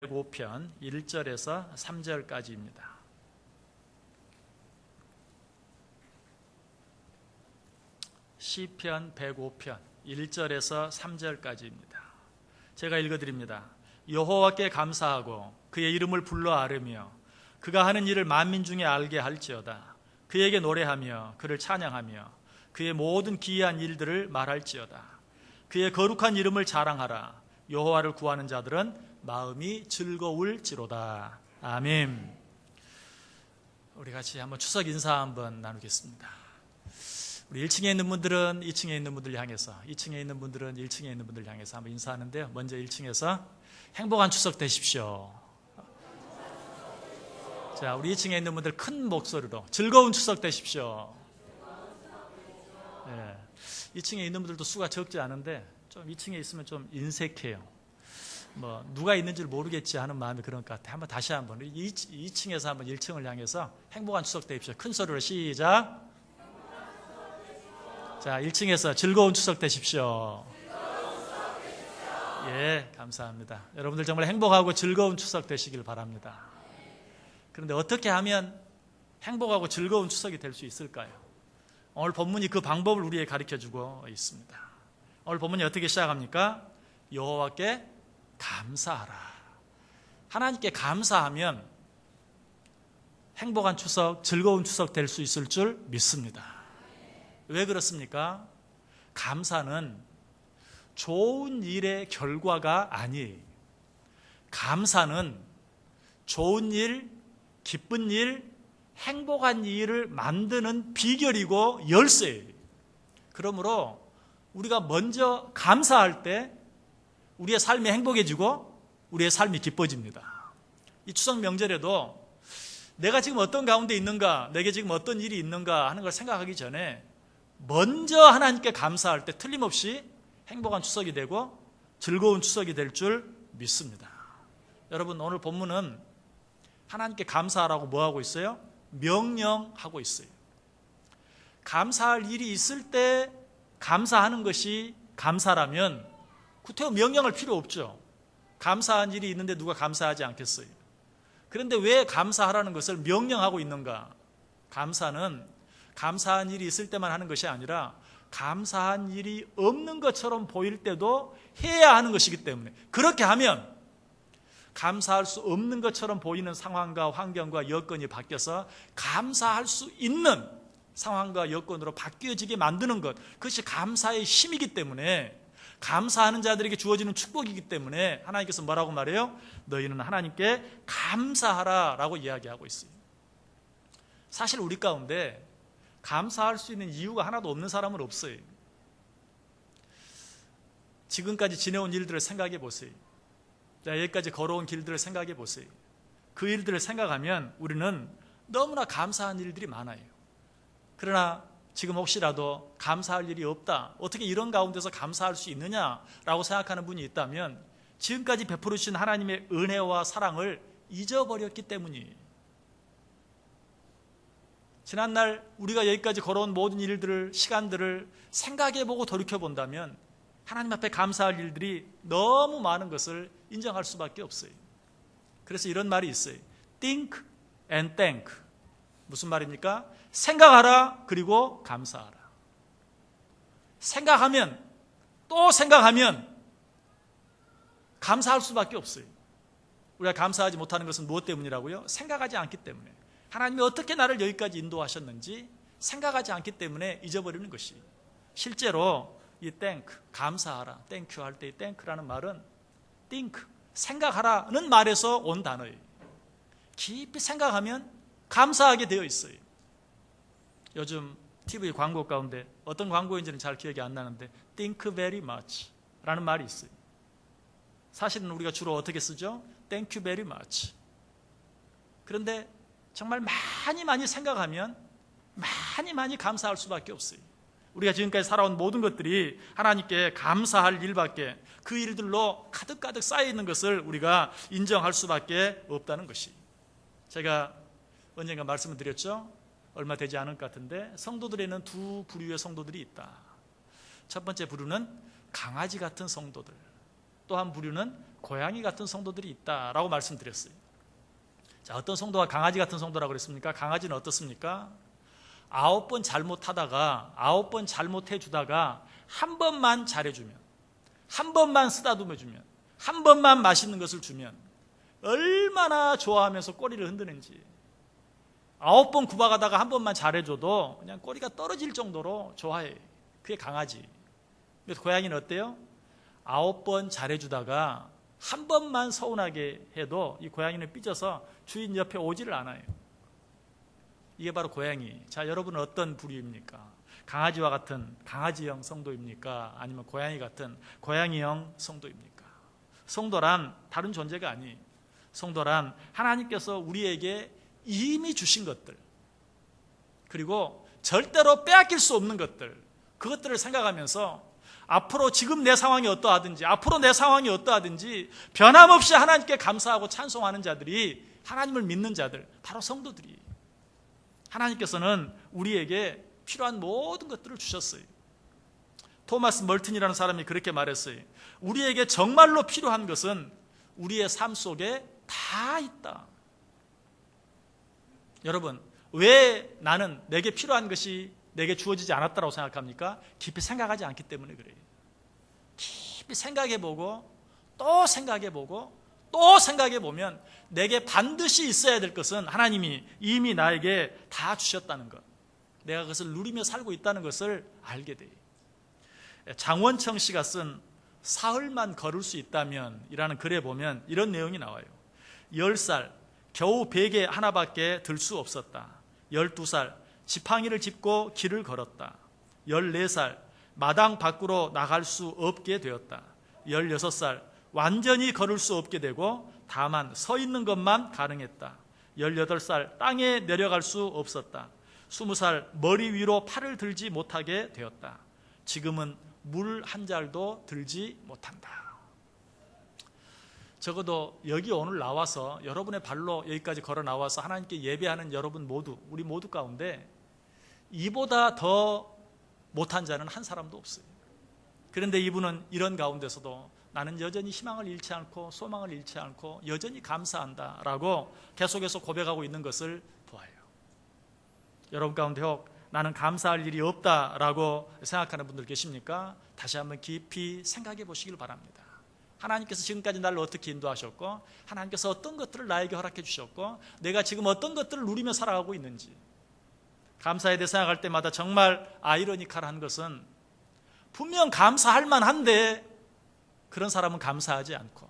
105편 1절에서 3절까지입니다. 시편 105편 1절에서 3절까지입니다. 제가 읽어드립니다. 여호와께 감사하고 그의 이름을 불러 아뢰며 그가 하는 일을 만민 중에 알게 할지어다. 그에게 노래하며 그를 찬양하며 그의 모든 기이한 일들을 말할지어다. 그의 거룩한 이름을 자랑하라. 여호와를 구하는 자들은 마음이 즐거울지로다. 아멘. 우리 같이 한번 추석 인사 한번 나누겠습니다. 우리 1층에 있는 분들은 2층에 있는 분들 향해서, 2층에 있는 분들은 1층에 있는 분들 향해서 한번 인사하는데요. 먼저 1층에서 행복한 추석 되십시오. 자, 우리 2층에 있는 분들 큰 목소리로 즐거운 추석 되십시오. 네. 2층에 있는 분들도 수가 적지 않은데 좀 2층에 있으면 좀 인색해요. 뭐 누가 있는지 모르겠지 하는 마음이 그런 것 같아요. 한번 다시 한번 2층에서 한번 1층을 향해서 행복한 추석 되십시오. 큰 소리로 시작. 자, 1층에서 즐거운 추석 되십시오. 예, 감사합니다. 여러분들 정말 행복하고 즐거운 추석 되시길 바랍니다. 그런데 어떻게 하면 행복하고 즐거운 추석이 될 수 있을까요? 오늘 본문이 그 방법을 우리에게 가르쳐주고 있습니다. 오늘 본문이 어떻게 시작합니까? 여호와께 감사하라. 하나님께 감사하면 행복한 추석, 즐거운 추석 될 수 있을 줄 믿습니다. 왜 그렇습니까? 감사는 좋은 일의 결과가 아니에요. 감사는 좋은 일, 기쁜 일, 행복한 일을 만드는 비결이고 열쇠예요. 그러므로 우리가 먼저 감사할 때 우리의 삶이 행복해지고 우리의 삶이 기뻐집니다. 이 추석 명절에도 내가 지금 어떤 가운데 있는가, 내게 지금 어떤 일이 있는가 하는 걸 생각하기 전에 먼저 하나님께 감사할 때 틀림없이 행복한 추석이 되고 즐거운 추석이 될 줄 믿습니다. 여러분, 오늘 본문은 하나님께 감사하라고 뭐하고 있어요? 명령하고 있어요. 감사할 일이 있을 때 감사하는 것이 감사라면 구태여 명령할 필요 없죠. 감사한 일이 있는데 누가 감사하지 않겠어요? 그런데 왜 감사하라는 것을 명령하고 있는가? 감사는 감사한 일이 있을 때만 하는 것이 아니라 감사한 일이 없는 것처럼 보일 때도 해야 하는 것이기 때문에, 그렇게 하면 감사할 수 없는 것처럼 보이는 상황과 환경과 여건이 바뀌어서 감사할 수 있는 상황과 여건으로 바뀌어지게 만드는 것, 그것이 감사의 힘이기 때문에, 감사하는 자들에게 주어지는 축복이기 때문에 하나님께서 뭐라고 말해요? 너희는 하나님께 감사하라 라고 이야기하고 있어요. 사실 우리 가운데 감사할 수 있는 이유가 하나도 없는 사람은 없어요. 지금까지 지내온 일들을 생각해 보세요. 여기까지 걸어온 길들을 생각해 보세요. 그 일들을 생각하면 우리는 너무나 감사한 일들이 많아요. 그러나 지금 혹시라도 감사할 일이 없다, 어떻게 이런 가운데서 감사할 수 있느냐라고 생각하는 분이 있다면 지금까지 베풀어 주신 하나님의 은혜와 사랑을 잊어버렸기 때문이에요. 지난날 우리가 여기까지 걸어온 모든 일들을, 시간들을 생각해보고 돌이켜본다면 하나님 앞에 감사할 일들이 너무 많은 것을 인정할 수밖에 없어요. 그래서 이런 말이 있어요. Think and thank. 무슨 말입니까? 생각하라, 그리고 감사하라. 생각하면, 또 생각하면 감사할 수밖에 없어요. 우리가 감사하지 못하는 것은 무엇 때문이라고요? 생각하지 않기 때문에. 하나님이 어떻게 나를 여기까지 인도하셨는지 생각하지 않기 때문에 잊어버리는 것이. 실제로 이 thank, 감사하라, thank you 할 때 이 thank라는 말은 think, 생각하라는 말에서 온 단어예요. 깊이 생각하면 감사하게 되어 있어요. 요즘 TV 광고 가운데 어떤 광고인지는 잘 기억이 안 나는데 think very much 라는 말이 있어요. 사실은 우리가 주로 어떻게 쓰죠? thank you very much. 그런데 정말 많이 생각하면 많이 감사할 수밖에 없어요. 우리가 지금까지 살아온 모든 것들이 하나님께 감사할 일밖에, 그 일들로 가득 쌓여있는 것을 우리가 인정할 수밖에 없다는 것이. 제가 언젠가 말씀을 드렸죠? 얼마 되지 않을 것 같은데 성도들에는 두 부류의 성도들이 있다. 첫 번째 부류는 강아지 같은 성도들. 또 한 부류는 고양이 같은 성도들이 있다라고 말씀드렸어요. 자, 어떤 성도가 강아지 같은 성도라고 그랬습니까? 강아지는 어떻습니까? 9번 잘못하다가 9번 잘못해주다가 한 번만 잘해주면, 한 번만 쓰다듬어주면, 한 번만 맛있는 것을 주면 얼마나 좋아하면서 꼬리를 흔드는지. 9번 구박하다가 한 번만 잘해줘도 그냥 꼬리가 떨어질 정도로 좋아해. 그게 강아지. 그래서 고양이는 어때요? 9번 잘해주다가 한 번만 서운하게 해도 이 고양이는 삐져서 주인 옆에 오지를 않아요. 이게 바로 고양이. 자, 여러분은 어떤 부류입니까? 강아지와 같은 강아지형 성도입니까? 아니면 고양이 같은 고양이형 성도입니까? 성도란 다른 존재가 아니에요. 성도란 하나님께서 우리에게 이미 주신 것들, 그리고 절대로 빼앗길 수 없는 것들, 그것들을 생각하면서 앞으로 지금 내 상황이 어떠하든지, 앞으로 내 상황이 어떠하든지 변함없이 하나님께 감사하고 찬송하는 자들이, 하나님을 믿는 자들, 바로 성도들이. 하나님께서는 우리에게 필요한 모든 것들을 주셨어요. 토마스 멀튼이라는 사람이 그렇게 말했어요. 우리에게 정말로 필요한 것은 우리의 삶 속에 다 있다. 여러분, 왜 나는 내게 필요한 것이 내게 주어지지 않았다고 생각합니까? 깊이 생각하지 않기 때문에 그래요. 깊이 생각해보고 또 생각해보고 또 생각해보면 내게 반드시 있어야 될 것은 하나님이 이미 나에게 다 주셨다는 것, 내가 그것을 누리며 살고 있다는 것을 알게 돼요. 장원청 씨가 쓴 사흘만 걸을 수 있다면 이라는 글에 보면 이런 내용이 나와요. 10살 겨우 베개 하나밖에 들 수 없었다. 12살 지팡이를 짚고 길을 걸었다. 14살 마당 밖으로 나갈 수 없게 되었다. 16살 완전히 걸을 수 없게 되고 다만 서 있는 것만 가능했다. 18살 땅에 내려갈 수 없었다. 20살 머리 위로 팔을 들지 못하게 되었다. 지금은 물 한 잔도 들지 못한다. 적어도 여기 오늘 나와서 여러분의 발로 여기까지 걸어 나와서 하나님께 예배하는 여러분 모두, 우리 모두 가운데 이보다 더 못한 자는 한 사람도 없어요. 그런데 이분은 이런 가운데서도 나는 여전히 희망을 잃지 않고 소망을 잃지 않고 여전히 감사한다라고 계속해서 고백하고 있는 것을 보아요. 여러분 가운데 혹 나는 감사할 일이 없다라고 생각하는 분들 계십니까? 다시 한번 깊이 생각해 보시길 바랍니다. 하나님께서 지금까지 나를 어떻게 인도하셨고, 하나님께서 어떤 것들을 나에게 허락해 주셨고, 내가 지금 어떤 것들을 누리며 살아가고 있는지. 감사에 대해 생각할 때마다 정말 아이러니컬한 것은 분명 감사할 만한데 그런 사람은 감사하지 않고,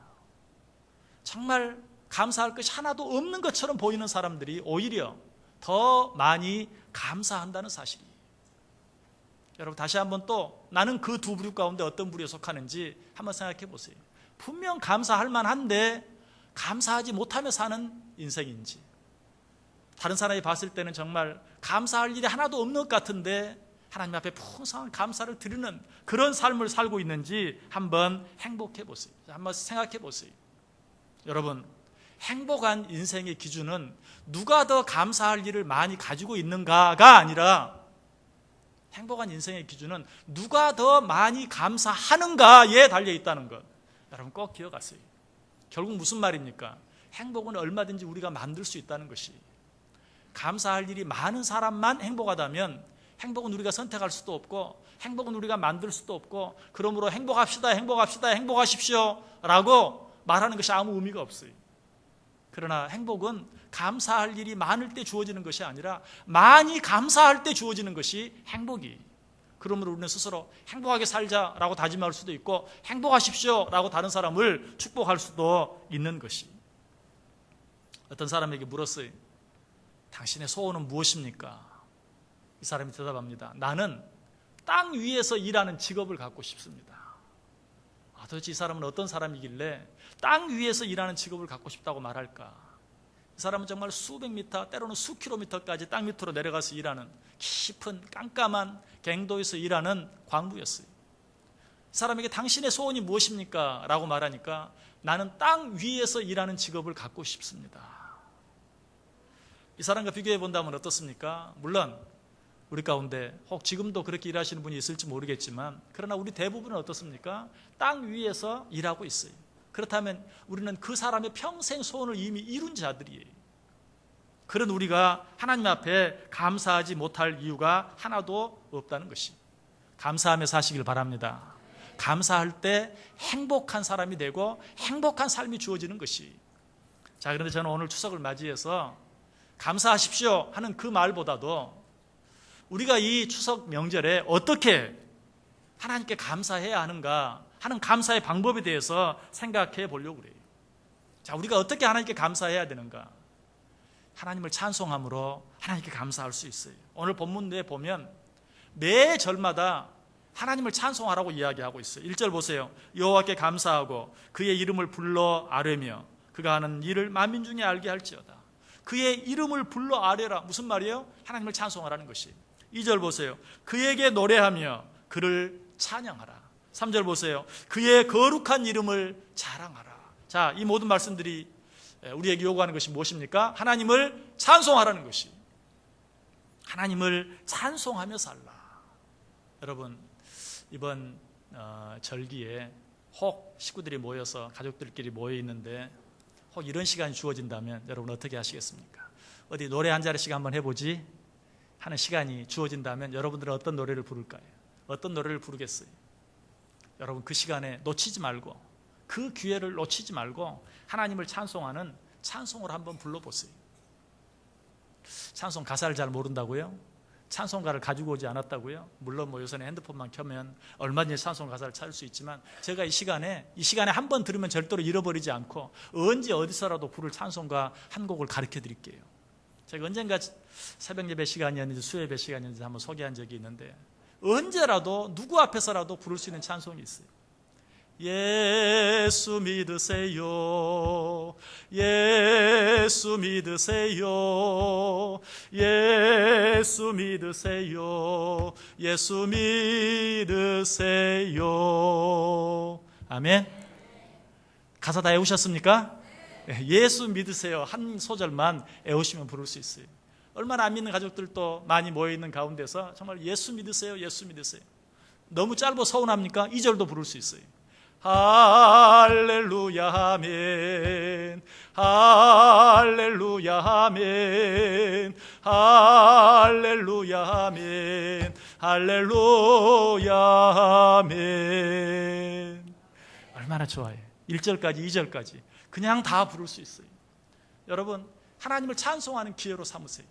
정말 감사할 것이 하나도 없는 것처럼 보이는 사람들이 오히려 더 많이 감사한다는 사실이. 여러분 다시 한번 또 나는 그 두 부류 가운데 어떤 부류에 속하는지 한번 생각해 보세요. 분명 감사할 만한데 감사하지 못하며 사는 인생인지, 다른 사람이 봤을 때는 정말 감사할 일이 하나도 없는 것 같은데 하나님 앞에 풍성한 감사를 드리는 그런 삶을 살고 있는지 한번 행복해 보세요. 한번 생각해 보세요. 여러분, 행복한 인생의 기준은 누가 더 감사할 일을 많이 가지고 있는가가 아니라, 행복한 인생의 기준은 누가 더 많이 감사하는가에 달려 있다는 것, 여러분 꼭 기억하세요. 결국 무슨 말입니까? 행복은 얼마든지 우리가 만들 수 있다는 것이. 감사할 일이 많은 사람만 행복하다면 행복은 우리가 선택할 수도 없고 행복은 우리가 만들 수도 없고, 그러므로 행복합시다, 행복합시다, 행복하십시오 라고 말하는 것이 아무 의미가 없어요. 그러나 행복은 감사할 일이 많을 때 주어지는 것이 아니라 많이 감사할 때 주어지는 것이 행복이. 그러므로 우리는 스스로 행복하게 살자라고 다짐할 수도 있고 행복하십시오라고 다른 사람을 축복할 수도 있는 것이. 어떤 사람에게 물었어요. 당신의 소원은 무엇입니까? 이 사람이 대답합니다. 나는 땅 위에서 일하는 직업을 갖고 싶습니다. 도대체 이 사람은 어떤 사람이길래 땅 위에서 일하는 직업을 갖고 싶다고 말할까? 이 사람은 정말 수백 미터, 때로는 수 킬로미터까지 땅 밑으로 내려가서 일하는 깊은 깜깜한 갱도에서 일하는 광부였어요. 이 사람에게 당신의 소원이 무엇입니까? 라고 말하니까 나는 땅 위에서 일하는 직업을 갖고 싶습니다. 이 사람과 비교해 본다면 어떻습니까? 물론 우리 가운데 혹 지금도 그렇게 일하시는 분이 있을지 모르겠지만, 그러나 우리 대부분은 어떻습니까? 땅 위에서 일하고 있어요. 그렇다면 우리는 그 사람의 평생 소원을 이미 이룬 자들이에요. 그런 우리가 하나님 앞에 감사하지 못할 이유가 하나도 없다는 것이, 감사하며 사시길 바랍니다. 감사할 때 행복한 사람이 되고 행복한 삶이 주어지는 것이. 자, 그런데 저는 오늘 추석을 맞이해서 감사하십시오 하는 그 말보다도 우리가 이 추석 명절에 어떻게 하나님께 감사해야 하는가 하는 감사의 방법에 대해서 생각해 보려고 그래요. 자, 우리가 어떻게 하나님께 감사해야 되는가? 하나님을 찬송함으로 하나님께 감사할 수 있어요. 오늘 본문에 보면 매 절마다 하나님을 찬송하라고 이야기하고 있어요. 1절 보세요. 여호와께 감사하고 그의 이름을 불러 아뢰며 그가 하는 일을 만민 중에 알게 할지어다. 그의 이름을 불러 아뢰라. 무슨 말이에요? 하나님을 찬송하라는 것이. 2절 보세요. 그에게 노래하며 그를 찬양하라. 3절 보세요. 그의 거룩한 이름을 자랑하라. 자, 이 모든 말씀들이 우리에게 요구하는 것이 무엇입니까? 하나님을 찬송하라는 것이. 하나님을 찬송하며 살라. 여러분, 이번 절기에 혹 식구들이 모여서 가족들끼리 모여 있는데 혹 이런 시간이 주어진다면 여러분 어떻게 하시겠습니까? 어디 노래 한 자리씩 한번 해보지 하는 시간이 주어진다면 여러분들은 어떤 노래를 부를까요? 어떤 노래를 부르겠어요? 여러분, 그 시간에 놓치지 말고, 그 기회를 놓치지 말고 하나님을 찬송하는 찬송을 한번 불러보세요. 찬송 가사를 잘 모른다고요? 찬송가를 가지고 오지 않았다고요? 물론 요새는 핸드폰만 켜면 얼마든지 찬송 가사를 찾을 수 있지만, 제가 이 시간에 한 번 들으면 절대로 잃어버리지 않고 언제 어디서라도 부를 찬송가 한 곡을 가르쳐 드릴게요. 제가 언젠가 새벽 예배 시간이었는지 수요예배 시간이었는지 한번 소개한 적이 있는데, 언제라도 누구 앞에서라도 부를 수 있는 찬송이 있어요. 예수 믿으세요. 예수 믿으세요. 예수 믿으세요. 예수 믿으세요. 아멘. 가사 다 외우셨습니까? 예수 믿으세요 한 소절만 외우시면 부를 수 있어요. 얼마나 안 믿는 가족들도 많이 모여있는 가운데서 정말 예수 믿으세요, 예수 믿으세요. 너무 짧고 서운합니까? 2절도 부를 수 있어요. 할렐루야 아멘. 할렐루야 아멘. 할렐루야 아멘. 할렐루야 아멘. 얼마나 좋아요. 1절까지 2절까지 그냥 다 부를 수 있어요. 여러분, 하나님을 찬송하는 기회로 삼으세요.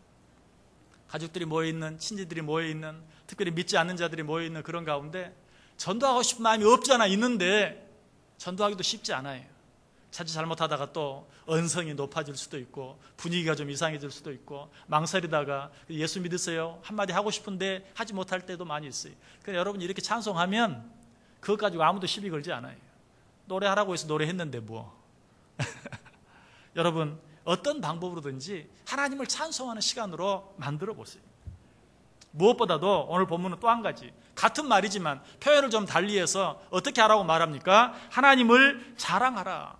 가족들이 모여있는, 친지들이 모여있는, 특별히 믿지 않는 자들이 모여있는 그런 가운데 전도하고 싶은 마음이 없잖아. 있는데 전도하기도 쉽지 않아요. 자칫 잘못하다가 또 언성이 높아질 수도 있고 분위기가 좀 이상해질 수도 있고 망설이다가 예수 믿으세요 한마디 하고 싶은데 하지 못할 때도 많이 있어요. 그래서 여러분이 이렇게 찬송하면 그것 가지고 아무도 시비 걸지 않아요. 노래하라고 해서 노래했는데 뭐. 여러분, 어떤 방법으로든지 하나님을 찬송하는 시간으로 만들어 보세요. 무엇보다도 오늘 본문은 또 한 가지, 같은 말이지만 표현을 좀 달리해서 어떻게 하라고 말합니까? 하나님을 자랑하라.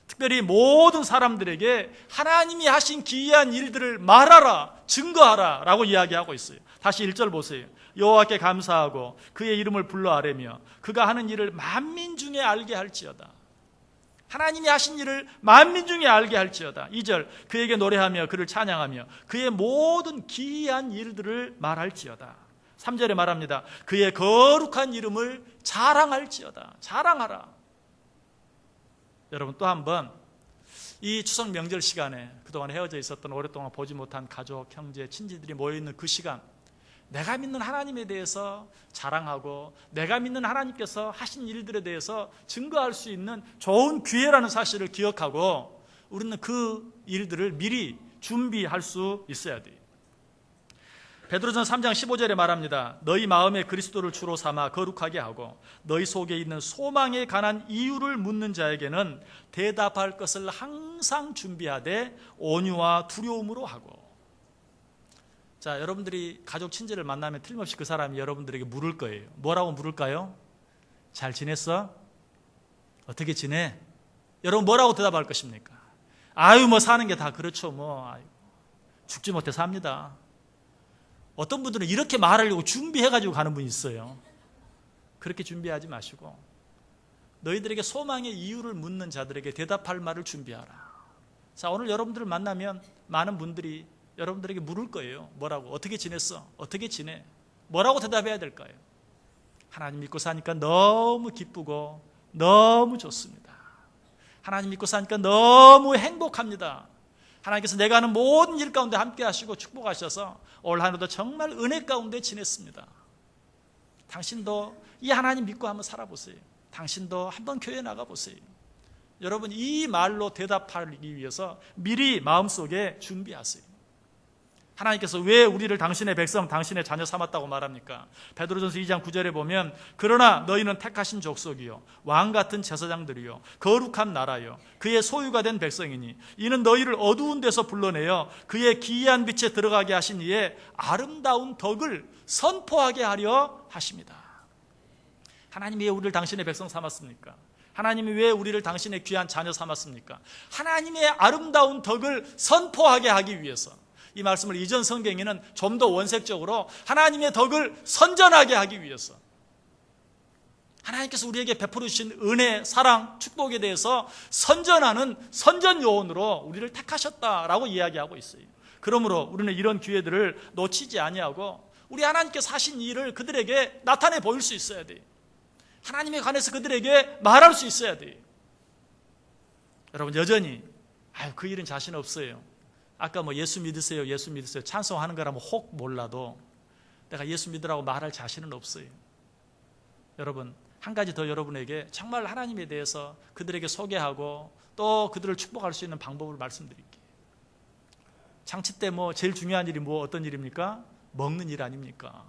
특별히 모든 사람들에게 하나님이 하신 기이한 일들을 말하라, 증거하라 라고 이야기하고 있어요. 다시 1절 보세요. 여호와께 감사하고 그의 이름을 불러 아뢰며 그가 하는 일을 만민 중에 알게 할지어다. 하나님이 하신 일을 만민 중에 알게 할지어다. 2절, 그에게 노래하며 그를 찬양하며 그의 모든 기이한 일들을 말할지어다. 3절에 말합니다. 그의 거룩한 이름을 자랑할지어다. 자랑하라. 여러분, 또 한번 이 추석 명절 시간에 그동안 헤어져 있었던, 오랫동안 보지 못한 가족, 형제, 친지들이 모여있는 그 시간, 내가 믿는 하나님에 대해서 자랑하고 내가 믿는 하나님께서 하신 일들에 대해서 증거할 수 있는 좋은 기회라는 사실을 기억하고 우리는 그 일들을 미리 준비할 수 있어야 돼요. 베드로전서 3장 15절에 말합니다. 너희 마음에 그리스도를 주로 삼아 거룩하게 하고 너희 속에 있는 소망에 관한 이유를 묻는 자에게는 대답할 것을 항상 준비하되 온유와 두려움으로 하고. 자, 여러분들이 가족 친지를 만나면 틀림없이 그 사람이 여러분들에게 물을 거예요. 뭐라고 물을까요? 잘 지냈어? 어떻게 지내? 여러분 뭐라고 대답할 것입니까? 아유, 뭐 사는 게 다 그렇죠. 뭐 아유, 죽지 못해 삽니다. 어떤 분들은 이렇게 말하려고 준비해가지고 가는 분이 있어요. 그렇게 준비하지 마시고 너희들에게 소망의 이유를 묻는 자들에게 대답할 말을 준비하라. 자, 오늘 여러분들을 만나면 많은 분들이 여러분들에게 물을 거예요. 뭐라고? 어떻게 지냈어? 어떻게 지내? 뭐라고 대답해야 될까요? 하나님 믿고 사니까 너무 기쁘고 너무 좋습니다. 하나님 믿고 사니까 너무 행복합니다. 하나님께서 내가 하는 모든 일 가운데 함께 하시고 축복하셔서 올 한 해도 정말 은혜 가운데 지냈습니다. 당신도 이 하나님 믿고 한번 살아보세요. 당신도 한번 교회 나가보세요. 여러분, 이 말로 대답하기 위해서 미리 마음속에 준비하세요. 하나님께서 왜 우리를 당신의 백성, 당신의 자녀 삼았다고 말합니까? 베드로전서 2장 9절에 보면 그러나 너희는 택하신 족속이요 왕같은 제사장들이요 거룩한 나라요 그의 소유가 된 백성이니 이는 너희를 어두운 데서 불러내어 그의 기이한 빛에 들어가게 하신 이의 아름다운 덕을 선포하게 하려 하십니다. 하나님이 왜 우리를 당신의 백성 삼았습니까? 하나님이 왜 우리를 당신의 귀한 자녀 삼았습니까? 하나님의 아름다운 덕을 선포하게 하기 위해서. 이 말씀을 이전 성경에는 좀 더 원색적으로 하나님의 덕을 선전하게 하기 위해서, 하나님께서 우리에게 베풀어 주신 은혜, 사랑, 축복에 대해서 선전하는 선전 요원으로 우리를 택하셨다라고 이야기하고 있어요. 그러므로 우리는 이런 기회들을 놓치지 아니하고 우리 하나님께서 하신 일을 그들에게 나타내 보일 수 있어야 돼요. 하나님에 관해서 그들에게 말할 수 있어야 돼요. 여러분, 여전히 그 일은 자신 없어요. 아까 예수 믿으세요, 예수 믿으세요 찬송하는 거라면 혹 몰라도 내가 예수 믿으라고 말할 자신은 없어요. 여러분, 한 가지 더 여러분에게 정말 하나님에 대해서 그들에게 소개하고 또 그들을 축복할 수 있는 방법을 말씀드릴게요. 장치 때 제일 중요한 일이 어떤 일입니까? 먹는 일 아닙니까?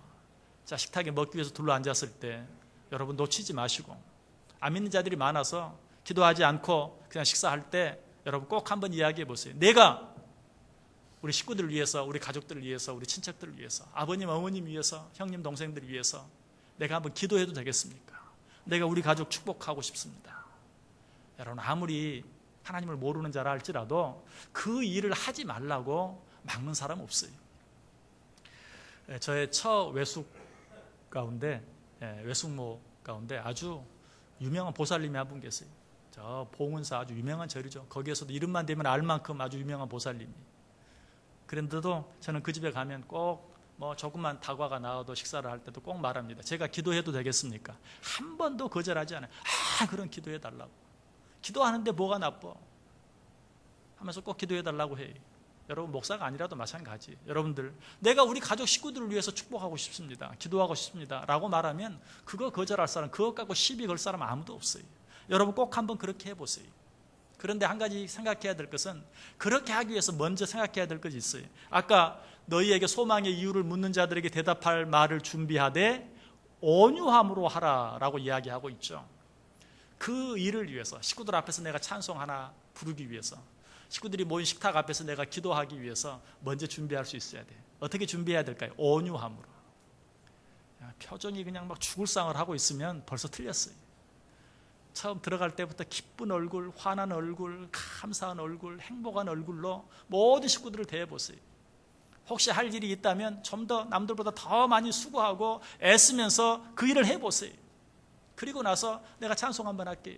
자, 식탁에 먹기 위해서 둘러앉았을 때 여러분 놓치지 마시고, 안 믿는 자들이 많아서 기도하지 않고 그냥 식사할 때 여러분 꼭 한번 이야기해 보세요. 내가 우리 식구들을 위해서, 우리 가족들을 위해서, 우리 친척들을 위해서, 아버님, 어머님 위해서, 형님, 동생들을 위해서 내가 한번 기도해도 되겠습니까? 내가 우리 가족 축복하고 싶습니다. 여러분, 아무리 하나님을 모르는 자라 할지라도 그 일을 하지 말라고 막는 사람 없어요. 저의 처 외숙 가운데, 외숙모 가운데 아주 유명한 보살님이 한 분 계세요. 저 봉은사 아주 유명한 절이죠. 거기에서도 이름만 대면 알 만큼 아주 유명한 보살님이. 그런데도 저는 그 집에 가면 꼭 조금만 다과가 나와도 식사를 할 때도 꼭 말합니다. 제가 기도해도 되겠습니까? 한 번도 거절하지 않아요. 그럼 기도해 달라고. 기도하는데 뭐가 나빠? 하면서 꼭 기도해 달라고 해요. 여러분, 목사가 아니라도 마찬가지. 여러분들, 내가 우리 가족 식구들을 위해서 축복하고 싶습니다, 기도하고 싶습니다 라고 말하면 그거 거절할 사람, 그것 갖고 시비 걸 사람 아무도 없어요. 여러분, 꼭 한번 그렇게 해보세요. 그런데 한 가지 생각해야 될 것은, 그렇게 하기 위해서 먼저 생각해야 될 것이 있어요. 아까 너희에게 소망의 이유를 묻는 자들에게 대답할 말을 준비하되 온유함으로 하라라고 이야기하고 있죠. 그 일을 위해서, 식구들 앞에서 내가 찬송 하나 부르기 위해서, 식구들이 모인 식탁 앞에서 내가 기도하기 위해서 먼저 준비할 수 있어야 돼요. 어떻게 준비해야 될까요? 온유함으로. 표정이 그냥 막 죽을 상을 하고 있으면 벌써 틀렸어요. 처음 들어갈 때부터 기쁜 얼굴, 환한 얼굴, 감사한 얼굴, 행복한 얼굴로 모든 식구들을 대해보세요. 혹시 할 일이 있다면 좀 더 남들보다 더 많이 수고하고 애쓰면서 그 일을 해보세요. 그리고 나서 내가 찬송 한번 할게요,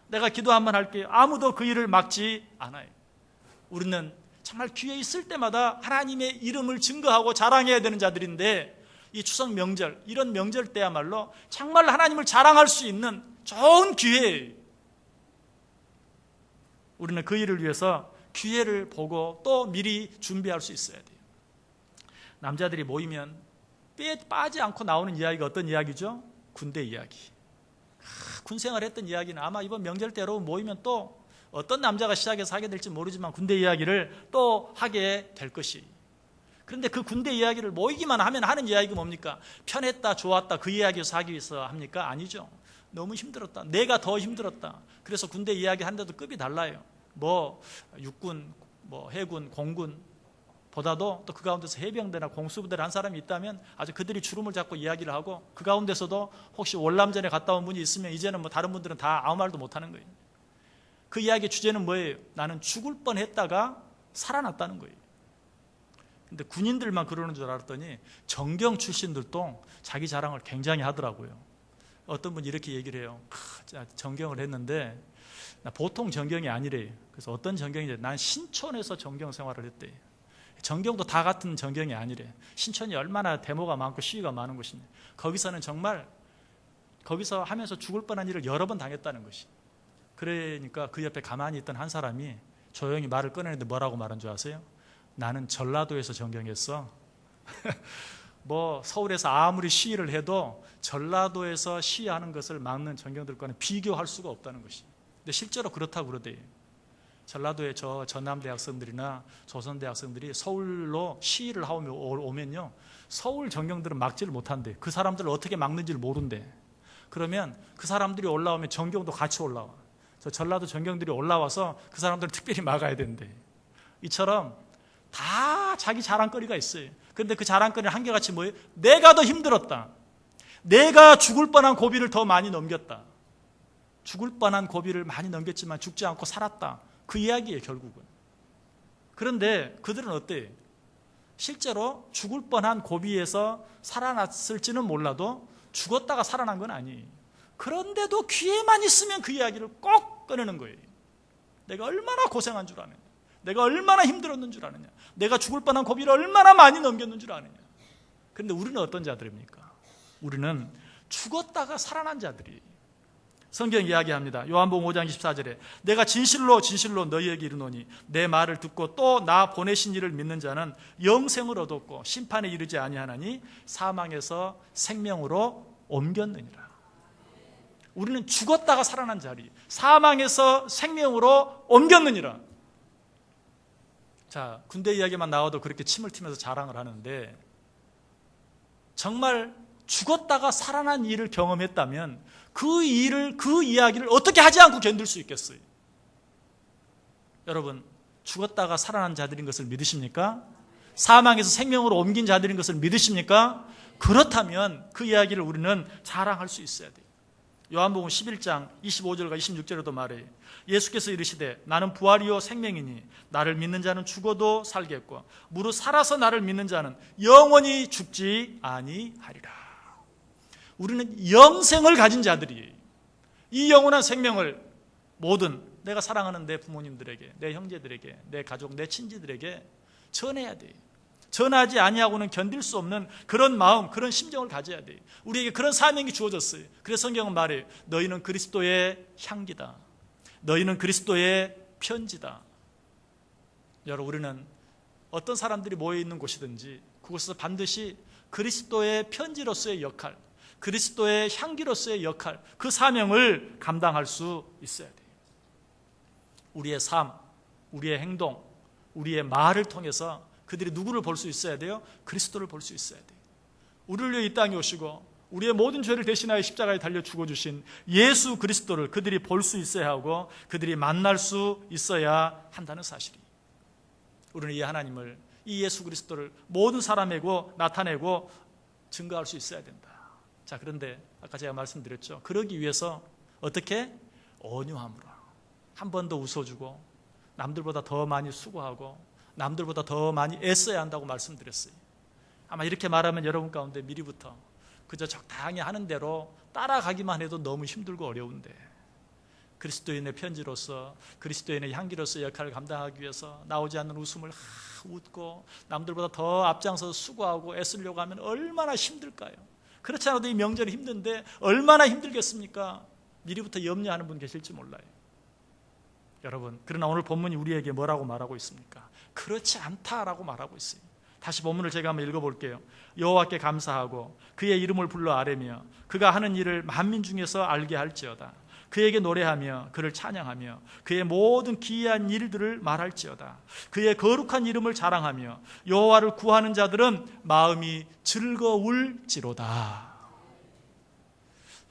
내가 기도 한번 할게요. 아무도 그 일을 막지 않아요. 우리는 정말 기회 있을 때마다 하나님의 이름을 증거하고 자랑해야 되는 자들인데, 이 추석 명절, 이런 명절 때야말로 정말 하나님을 자랑할 수 있는 좋은 기회예요. 우리는 그 일을 위해서 기회를 보고 또 미리 준비할 수 있어야 돼요. 남자들이 모이면 빠지 않고 나오는 이야기가 어떤 이야기죠? 군대 이야기. 군생활 했던 이야기는 아마 이번 명절 때 여러분 모이면 또 어떤 남자가 시작해서 하게 될지 모르지만 군대 이야기를 또 하게 될 것이. 그런데 그 군대 이야기를 모이기만 하면 하는 이야기가 뭡니까? 편했다, 좋았다, 그 이야기에서 하기 위해서 합니까? 아니죠. 너무 힘들었다, 내가 더 힘들었다. 그래서 군대 이야기 하는데도 급이 달라요. 육군, 해군, 공군 보다도 또 그 가운데서 해병대나 공수부대를 한 사람이 있다면 아주 그들이 주름을 잡고 이야기를 하고, 그 가운데서도 혹시 월남전에 갔다 온 분이 있으면 이제는 다른 분들은 다 아무 말도 못하는 거예요. 그 이야기의 주제는 뭐예요? 나는 죽을 뻔했다가 살아났다는 거예요. 근데 군인들만 그러는 줄 알았더니 정경 출신들도 자기 자랑을 굉장히 하더라고요. 어떤 분이 이렇게 얘기를 해요. 정경을 했는데 나 보통 정경이 아니래요. 그래서 어떤 정경인지, 난 신촌에서 정경 생활을 했대. 정경도 다 같은 정경이 아니래. 신촌이 얼마나 데모가 많고 시위가 많은 곳이냐. 거기서는 정말 거기서 하면서 죽을 뻔한 일을 여러 번 당했다는 것이. 그러니까 그 옆에 가만히 있던 한 사람이 조용히 말을 꺼내는데 뭐라고 말한 줄 아세요? 나는 전라도에서 정경했어. 뭐 서울에서 아무리 시위를 해도 전라도에서 시위하는 것을 막는 정경들과는 비교할 수가 없다는 것이. 근데 실제로 그렇다고 그러대요. 전라도의 저 전남대 학생들이나 조선대 학생들이 서울로 시위를 하고 오면요, 서울 정경들은 막지를 못한대. 그 사람들을 어떻게 막는지를 모른대. 그러면 그 사람들이 올라오면 정경도 같이 올라와. 저 전라도 정경들이 올라와서 그 사람들을 특별히 막아야 된대. 이처럼 다 자기 자랑거리가 있어요. 그런데 그 자랑거리는 한결같이 뭐예요? 내가 더 힘들었다. 내가 죽을 뻔한 고비를 더 많이 넘겼다. 죽을 뻔한 고비를 많이 넘겼지만 죽지 않고 살았다. 그 이야기예요, 결국은. 그런데 그들은 어때요? 실제로 죽을 뻔한 고비에서 살아났을지는 몰라도 죽었다가 살아난 건 아니에요. 그런데도 귀에만 있으면 그 이야기를 꼭 꺼내는 거예요. 내가 얼마나 고생한 줄 아느냐. 내가 얼마나 힘들었는 줄 아느냐. 내가 죽을 뻔한 고비를 얼마나 많이 넘겼는 줄 아느냐. 그런데 우리는 어떤 자들입니까? 우리는 죽었다가 살아난 자들이에요. 성경 이야기합니다. 요한복음 5장 24절에 내가 진실로 진실로 너희에게 이르노니 내 말을 듣고 또 나 보내신 이를 믿는 자는 영생을 얻었고 심판에 이르지 아니하나니 사망에서 생명으로 옮겼느니라. 우리는 죽었다가 살아난 자리, 사망에서 생명으로 옮겼느니라. 자, 군대 이야기만 나와도 그렇게 침을 튀면서 자랑을 하는데, 정말 죽었다가 살아난 일을 경험했다면 그 이야기를 어떻게 하지 않고 견딜 수 있겠어요? 여러분, 죽었다가 살아난 자들인 것을 믿으십니까? 사망에서 생명으로 옮긴 자들인 것을 믿으십니까? 그렇다면 그 이야기를 우리는 자랑할 수 있어야 돼요. 요한복음 11장 25절과 26절에도 말해요. 예수께서 이르시되 나는 부활이요 생명이니 나를 믿는 자는 죽어도 살겠고 무릇 살아서 나를 믿는 자는 영원히 죽지 아니하리라. 우리는 영생을 가진 자들이에요. 이 영원한 생명을 모든 내가 사랑하는 내 부모님들에게, 내 형제들에게, 내 가족, 내 친지들에게 전해야 돼요. 전하지 아니하고는 견딜 수 없는 그런 마음, 그런 심정을 가져야 돼요. 우리에게 그런 사명이 주어졌어요. 그래서 성경은 말해요. 너희는 그리스도의 향기다. 너희는 그리스도의 편지다. 여러분, 우리는 어떤 사람들이 모여있는 곳이든지 그곳에서 반드시 그리스도의 편지로서의 역할, 그리스도의 향기로서의 역할, 그 사명을 감당할 수 있어야 돼요. 우리의 삶, 우리의 행동, 우리의 말을 통해서 그들이 누구를 볼 수 있어야 돼요? 그리스도를 볼 수 있어야 돼요. 우리를 위해 이 땅에 오시고 우리의 모든 죄를 대신하여 십자가에 달려 죽어주신 예수 그리스도를 그들이 볼 수 있어야 하고 그들이 만날 수 있어야 한다는 사실이. 우리는 이 하나님을, 이 예수 그리스도를 모든 사람에게 나타내고 증거할 수 있어야 된다. 자, 그런데 아까 제가 말씀드렸죠. 그러기 위해서 어떻게? 온유함으로 한 번 더 웃어주고 남들보다 더 많이 수고하고 남들보다 더 많이 애써야 한다고 말씀드렸어요. 아마 이렇게 말하면 여러분 가운데 미리부터 그저 적당히 하는 대로 따라가기만 해도 너무 힘들고 어려운데, 그리스도인의 편지로서, 그리스도인의 향기로서 역할을 감당하기 위해서 나오지 않는 웃음을 웃고 남들보다 더 앞장서서 수고하고 애쓰려고 하면 얼마나 힘들까요? 그렇지 않아도 이 명절이 힘든데 얼마나 힘들겠습니까? 미리부터 염려하는 분 계실지 몰라요. 여러분, 그러나 오늘 본문이 우리에게 뭐라고 말하고 있습니까? 그렇지 않다라고 말하고 있어요. 다시 본문을 제가 한번 읽어볼게요. 여호와께 감사하고 그의 이름을 불러 아뢰며 그가 하는 일을 만민 중에서 알게 할지어다. 그에게 노래하며 그를 찬양하며 그의 모든 기이한 일들을 말할지어다. 그의 거룩한 이름을 자랑하며 여호와를 구하는 자들은 마음이 즐거울지로다.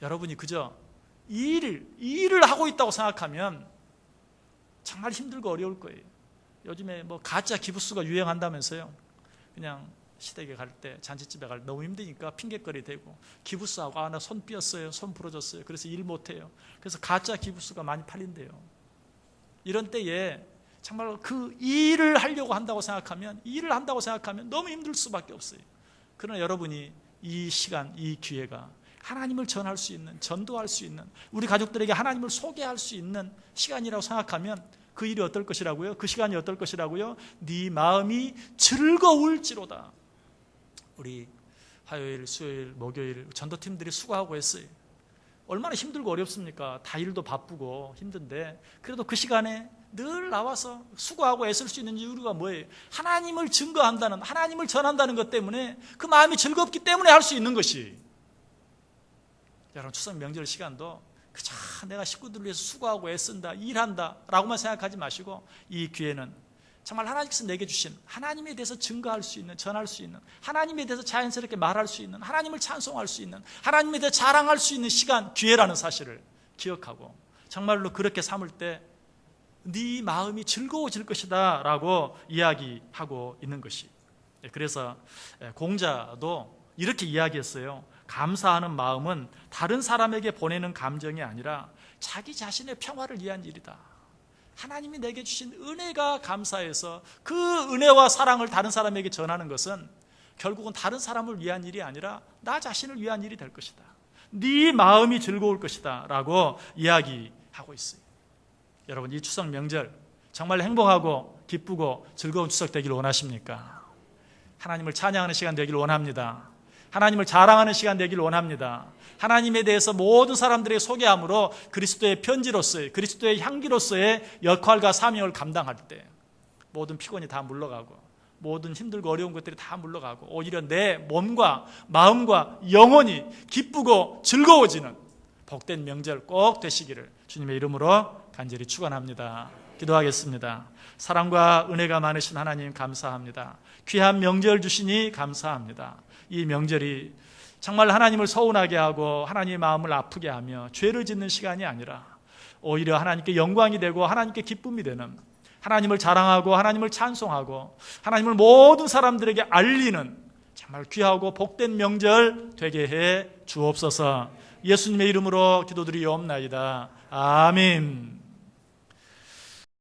여러분이 그저 이 일을 하고 있다고 생각하면 정말 힘들고 어려울 거예요. 요즘에 뭐 가짜 기부수가 유행한다면서요. 그냥 시댁에 갈 때, 잔치집에 갈 때 너무 힘드니까 핑계거리 대고 기부수하고 나 손 삐었어요, 손 부러졌어요, 그래서 일 못해요. 그래서 가짜 기부수가 많이 팔린대요. 이런 때에 정말 그 일을 하려고 한다고 생각하면, 일을 한다고 생각하면 너무 힘들 수밖에 없어요. 그러나 여러분이 이 시간, 이 기회가 하나님을 전할 수 있는, 전도할 수 있는, 우리 가족들에게 하나님을 소개할 수 있는 시간이라고 생각하면 그 일이 어떨 것이라고요? 그 시간이 어떨 것이라고요? 네 마음이 즐거울지로다. 우리 화요일, 수요일, 목요일 전도팀들이 수고하고 했어요. 얼마나 힘들고 어렵습니까? 다 일도 바쁘고 힘든데 그래도 그 시간에 늘 나와서 수고하고 애쓸 수 있는 이유가 뭐예요? 하나님을 증거한다는, 하나님을 전한다는 것 때문에 그 마음이 즐겁기 때문에 할 수 있는 것이. 여러분, 추석 명절 시간도 그저 내가 식구들을 위해서 수고하고 애쓴다, 일한다 라고만 생각하지 마시고 이 기회는 정말 하나님께서 내게 주신 하나님에 대해서 증거할 수 있는, 전할 수 있는, 하나님에 대해서 자연스럽게 말할 수 있는, 하나님을 찬송할 수 있는, 하나님에 대해 자랑할 수 있는 시간, 기회라는 사실을 기억하고 정말로 그렇게 삼을 때 네 마음이 즐거워질 것이다 라고 이야기하고 있는 것이. 그래서 공자도 이렇게 이야기했어요. 감사하는 마음은 다른 사람에게 보내는 감정이 아니라 자기 자신의 평화를 위한 일이다. 하나님이 내게 주신 은혜가 감사해서 그 은혜와 사랑을 다른 사람에게 전하는 것은 결국은 다른 사람을 위한 일이 아니라 나 자신을 위한 일이 될 것이다. 네 마음이 즐거울 것이다 라고 이야기하고 있어요. 여러분, 이 추석 명절 정말 행복하고 기쁘고 즐거운 추석 되기를 원하십니까? 하나님을 찬양하는 시간 되기를 원합니다. 하나님을 자랑하는 시간 되기를 원합니다. 하나님에 대해서 모든 사람들에게 소개함으로 그리스도의 편지로서의, 그리스도의 향기로서의 역할과 사명을 감당할 때 모든 피곤이 다 물러가고 모든 힘들고 어려운 것들이 다 물러가고 오히려 내 몸과 마음과 영혼이 기쁘고 즐거워지는 복된 명절 꼭 되시기를 주님의 이름으로 간절히 축원합니다. 기도하겠습니다. 사랑과 은혜가 많으신 하나님 감사합니다. 귀한 명절 주시니 감사합니다. 이 명절이 정말 하나님을 서운하게 하고 하나님의 마음을 아프게 하며 죄를 짓는 시간이 아니라 오히려 하나님께 영광이 되고 하나님께 기쁨이 되는, 하나님을 자랑하고 하나님을 찬송하고 하나님을 모든 사람들에게 알리는 정말 귀하고 복된 명절 되게 해 주옵소서. 예수님의 이름으로 기도드리옵나이다. 아멘.